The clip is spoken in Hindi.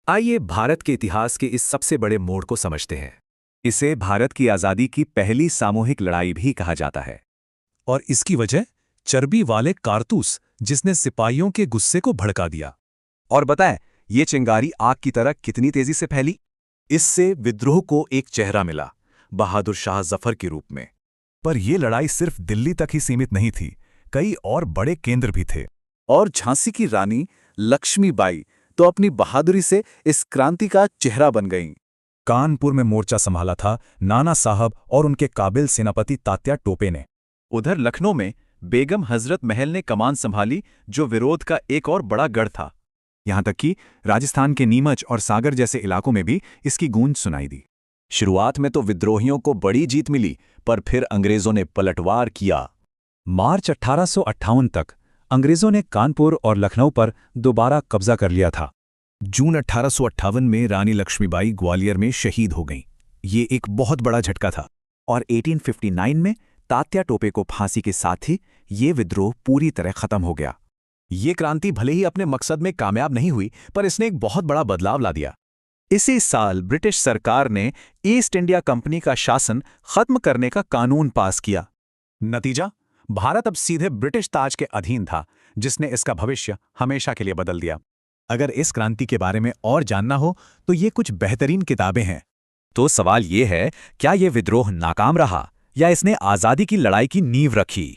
आइए भारत के इतिहास के इस सबसे बड़े मोड़ को समझते हैं। इसे भारत की आज़ादी की पहली सामूहिक लड़ाई भी कहा जाता है। और इसकी वजह चर्बी वाले कारतूस जिसने सिपाहियों के गुस्से को भड़का दिया। और बताएं, ये चिंगारी आग की तरह कितनी तेजी से फैली। इससे विद्रोह को एक चेहरा मिला, बहादुर शाह जफर के रूप में। पर यह लड़ाई सिर्फ दिल्ली तक ही सीमित नहीं थी, कई और बड़े केंद्र भी थे। और झांसी की रानी लक्ष्मीबाई तो अपनी बहादुरी से इस क्रांति का चेहरा बन गईं। कानपुर में मोर्चा संभाला था नाना साहब और उनके काबिल सेनापति तात्या टोपे ने। उधर लखनऊ में बेगम हजरत महल ने कमान संभाली, जो विरोध का एक और बड़ा गढ़ था। यहां तक कि राजस्थान के नीमच और सागर जैसे इलाकों में भी इसकी गूंज सुनाई दी। शुरुआत में तो विद्रोहियों को बड़ी जीत मिली, पर फिर अंग्रेजों ने पलटवार किया। मार्च 1858 तक अंग्रेजों ने कानपुर और लखनऊ पर दोबारा कब्जा कर लिया था। जून 1858 में रानी लक्ष्मीबाई ग्वालियर में शहीद हो गईं। ये एक बहुत बड़ा झटका था। और 1859 में तात्या टोपे को फांसी के साथ ही ये विद्रोह पूरी तरह खत्म हो गया। ये क्रांति भले ही अपने मकसद में कामयाब नहीं हुई, पर इसने एक बहुत बड़ा बदलाव ला दिया। इसी साल ब्रिटिश सरकार ने ईस्ट इंडिया कंपनी का शासन खत्म करने का कानून पास किया। नतीजा, भारत अब सीधे ब्रिटिश ताज के अधीन था, जिसने इसका भविष्य हमेशा के लिए बदल दिया। अगर इस क्रांति के बारे में और जानना हो तो ये कुछ बेहतरीन किताबें हैं। तो सवाल ये है, क्या ये विद्रोह नाकाम रहा या इसने आज़ादी की लड़ाई की नींव रखी?